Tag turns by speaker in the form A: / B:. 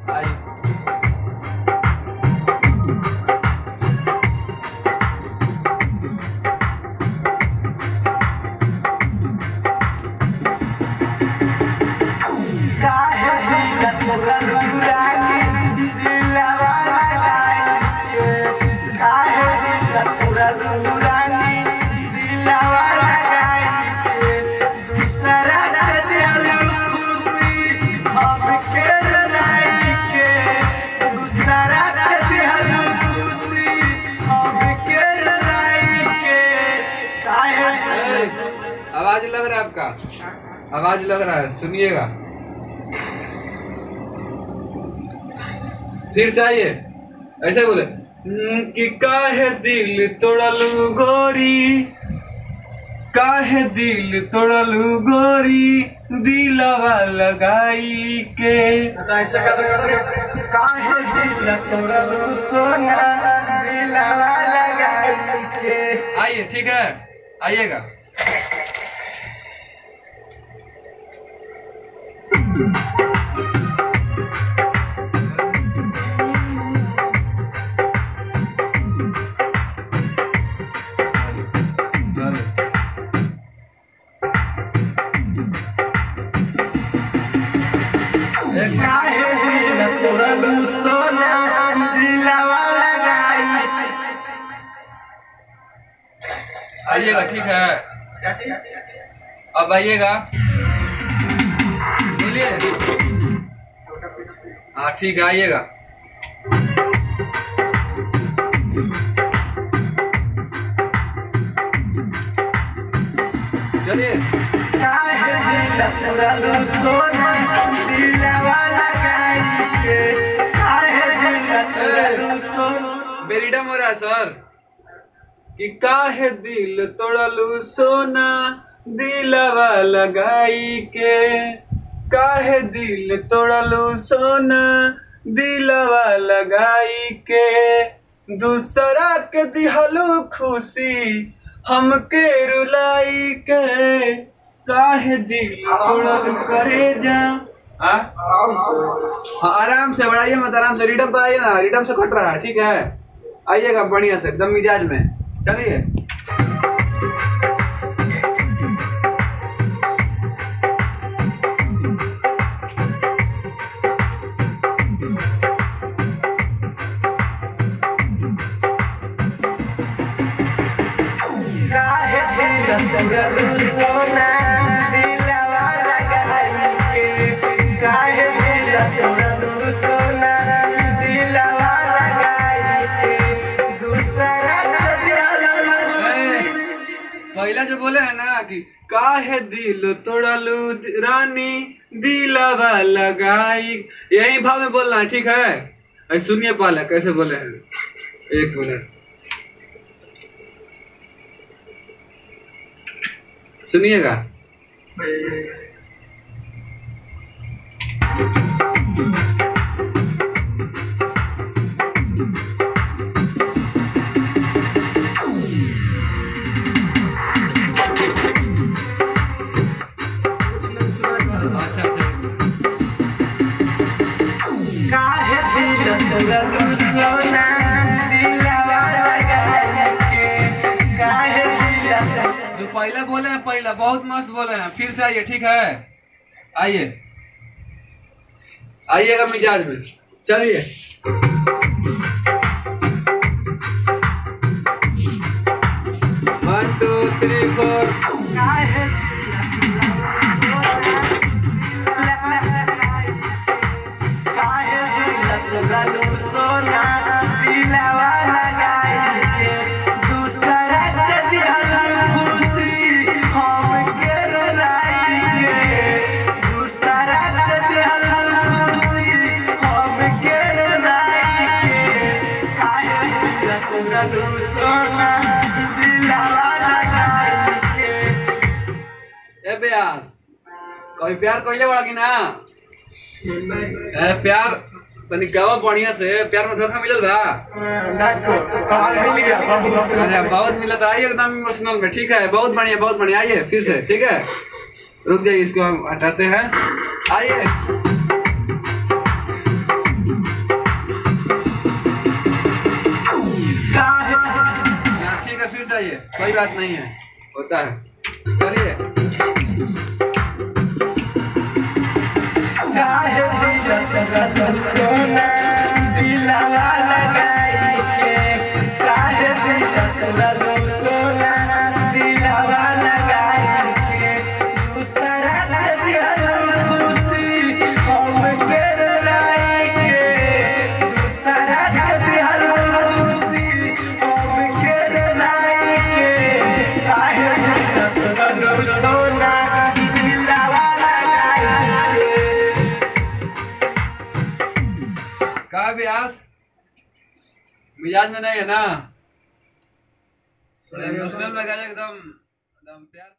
A: आइए। आवाज लग रहा है आपका, आवाज लग रहा है, सुनिएगा। फिर से आइए, ऐसे बोले कि काहे दिल तोड़लू गोरी, काहे दिल तोड़लू गोरी, दिलवा लगाई के।
B: ऐसे काहे दिल तोड़लू सोना, दिलवा लगाई के।
A: आइए, ठीक है, आइएगा।
B: काहे दिल तोड़लू सोना, दिलवा लगाई।
A: आइएगा, ठीक है, अब आइएगा, बोलिए। हाँ ठीक है, आइएगा। चलिए।
B: काहे दिल तोड़लू सोना, दिलवा लगाई के। काहे दिल तोड़लू सोना।
A: बेरीडम हो रहा है सर। कि काहे दिल तोड़लू सोना, दिलवा लगाई के। काहे दिल तोड़लू सोना, दिलवा लगाई के। दूसरा के दिहलू खुशी, हमके रुलाई के। काहे दिल तोड़लू करे जा। हाँ, आराम से बढ़ाइए मत, आराम से। रिडम पर आइए ना, रिडम से कट रहा है, ठीक है। आइएगा बढ़िया से, एकदम मिजाज में। चलिए।
B: काहे दिल तोड़लू सोना, दिलवा लगाई के। काहे दिल तोड़लू सोना, दिलवा लगाई के। दूसरा
A: पहला जो बोले है ना कि काहे दिल तोड़लू रानी, दिलवा लगाई, यही भाव में बोलना है, ठीक है। अरे सुनिए पहले कैसे बोले हैं, एक मिनट सुनिएगा।
B: काहे दिल तोड़लू सोना, दिलवा लगाई के। काहे दिल
A: जो पहला बोले हैं, पहला बहुत मस्त बोले हैं। फिर से आइए, ठीक है, आइए, आइएगा मिजाज में। चलिए। One two three four.
B: काहे तोड़लू सोना, दिलवा लगाई के। दूसरा के दिहलू खुशी, हमके रुलाई के। दूसरा के दिहलू खुशी, हमके रुलाई के। काहे दिल तोड़लू सोना, दिलवा लगाई के।
A: ए ब्यास, कोई प्यार कइले बड़ा कि ना? ए प्यार तनी गावा बढ़िया से। प्यार में धोखा मिलल बा?
B: मिल गया।
A: अरे बहुत मिला था। आइए एकदम इमोशनल में, ठीक है, बहुत बढ़िया, बहुत बढ़िया। आइए फिर से, ठीक है, रुक जाइए, इसको हम हटाते हैं। आइए। कोई बात नहीं है, होता है। चलिए।
B: काहे दिल तोड़लू सोना दिलवा लगाई के, काहे दिल तोड़लू सोना दिलवा लगाई के, दूसरा के दिहलू खुशी हमके रुलाई के, दूसरा के दिहलू खुशी हमके रुलाई के, काहे दिल तोड़लू सोना दिलवा लगाई के।
A: का व्यास मिजाज में नहीं है ना, इमोशनल लगा एकदम एकदम प्यार।